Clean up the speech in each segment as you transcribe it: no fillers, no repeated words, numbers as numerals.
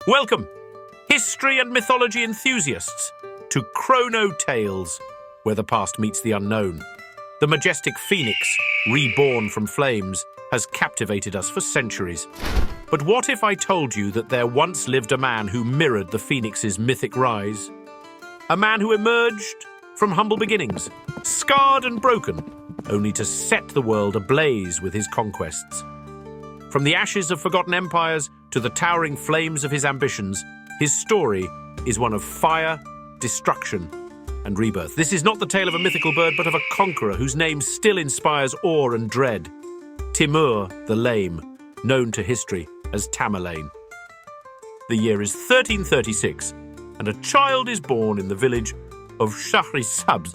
Welcome, history and mythology enthusiasts, to Chronotales, where the past meets the unknown. The majestic phoenix, reborn from flames, has captivated us for centuries. But what if I told you that there once lived a man who mirrored the phoenix's mythic rise? A man who emerged from humble beginnings, scarred and broken, only to set the world ablaze with his conquests. From the ashes of forgotten empires to the towering flames of his ambitions, his story is one of fire, destruction, and rebirth. This is not the tale of a mythical bird, but of a conqueror whose name still inspires awe and dread. Timur the Lame, known to history as Tamerlane. The year is 1336, and a child is born in the village of Shahrisabz,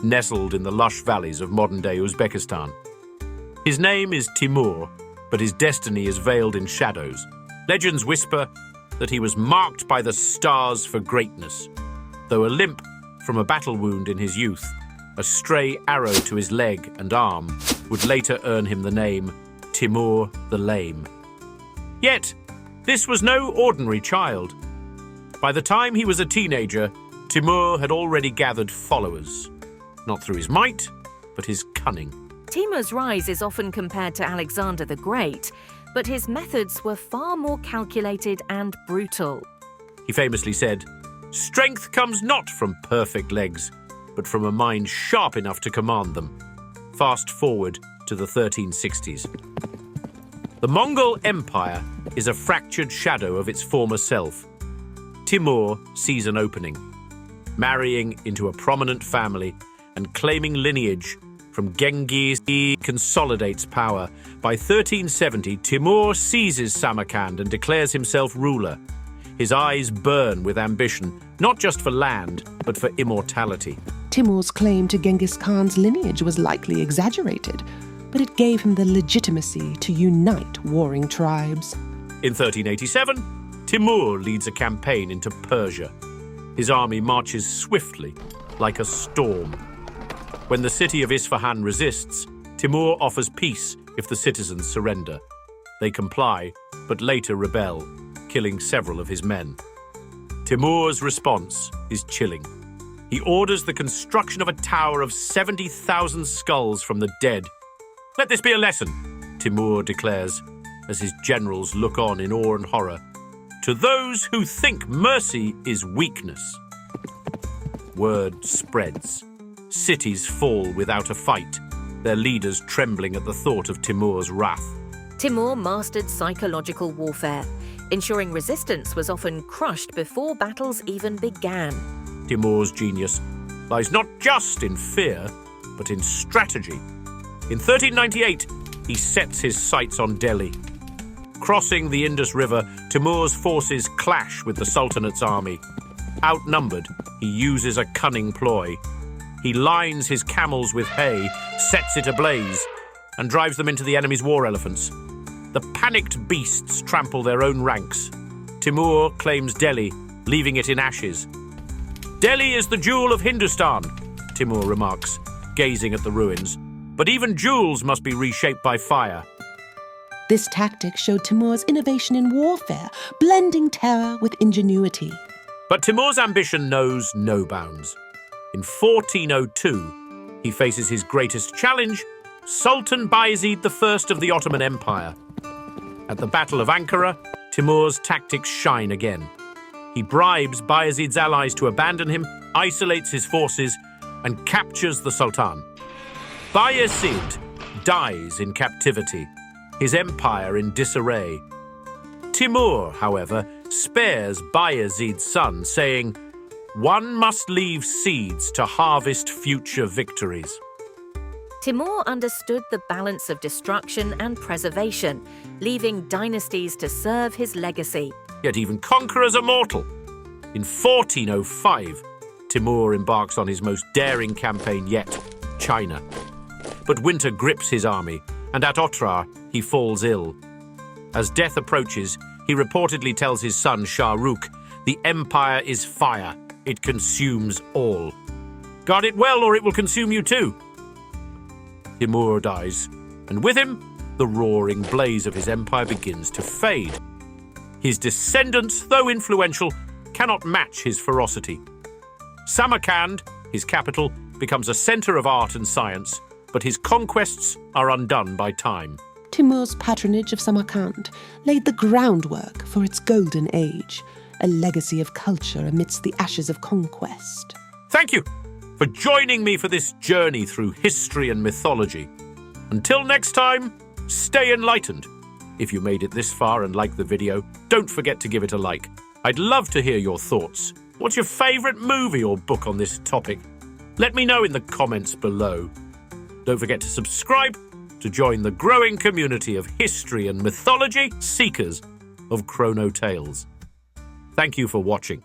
nestled in the lush valleys of modern-day Uzbekistan. His name is Timur, but his destiny is veiled in shadows. Legends whisper that he was marked by the stars for greatness, though a limp from a battle wound in his youth, a stray arrow to his leg and arm, would later earn him the name Timur the Lame. Yet, this was no ordinary child. By the time he was a teenager, Timur had already gathered followers, not through his might, but his cunning. Timur's rise is often compared to Alexander the Great, but his methods were far more calculated and brutal. He famously said, "Strength comes not from perfect legs, but from a mind sharp enough to command them." Fast forward to the 1360s. The Mongol Empire is a fractured shadow of its former self. Timur sees an opening, marrying into a prominent family and claiming lineage from Genghis. He consolidates power. By 1370, Timur seizes Samarkand and declares himself ruler. His eyes burn with ambition, not just for land, but for immortality. Timur's claim to Genghis Khan's lineage was likely exaggerated, but it gave him the legitimacy to unite warring tribes. In 1387, Timur leads a campaign into Persia. His army marches swiftly, like a storm. When the city of Isfahan resists, Timur offers peace if the citizens surrender. They comply, but later rebel, killing several of his men. Timur's response is chilling. He orders the construction of a tower of 70,000 skulls from the dead. "Let this be a lesson," Timur declares, as his generals look on in awe and horror, "to those who think mercy is weakness." Word spreads. Cities fall without a fight, their leaders trembling at the thought of Timur's wrath. Timur mastered psychological warfare, ensuring resistance was often crushed before battles even began. Timur's genius lies not just in fear, but in strategy. In 1398, he sets his sights on Delhi. Crossing the Indus River, Timur's forces clash with the Sultanate's army. Outnumbered, he uses a cunning ploy. He lines his camels with hay, sets it ablaze, and drives them into the enemy's war elephants. The panicked beasts trample their own ranks. Timur claims Delhi, leaving it in ashes. "Delhi is the jewel of Hindustan," Timur remarks, gazing at the ruins. "But even jewels must be reshaped by fire." This tactic showed Timur's innovation in warfare, blending terror with ingenuity. But Timur's ambition knows no bounds. In 1402, he faces his greatest challenge, Sultan Bayezid I of the Ottoman Empire. At the Battle of Ankara, Timur's tactics shine again. He bribes Bayezid's allies to abandon him, isolates his forces, and captures the Sultan. Bayezid dies in captivity, his empire in disarray. Timur, however, spares Bayezid's son, saying, "One must leave seeds to harvest future victories." Timur understood the balance of destruction and preservation, leaving dynasties to serve his legacy. Yet even conquerors are mortal. In 1405, Timur embarks on his most daring campaign yet, China. But winter grips his army, and at Otrar, he falls ill. As death approaches, he reportedly tells his son Shah Rukh, "The empire is fire. It consumes all. Guard it well, or it will consume you too." Timur dies, and with him, the roaring blaze of his empire begins to fade. His descendants, though influential, cannot match his ferocity. Samarkand, his capital, becomes a center of art and science, but his conquests are undone by time. Timur's patronage of Samarkand laid the groundwork for its golden age, a legacy of culture amidst the ashes of conquest. Thank you for joining me for this journey through history and mythology. Until next time, stay enlightened. If you made it this far and liked the video, don't forget to give it a like. I'd love to hear your thoughts. What's your favorite movie or book on this topic? Let me know in the comments below. Don't forget to subscribe to join the growing community of history and mythology seekers of chronotales. Thank you for watching.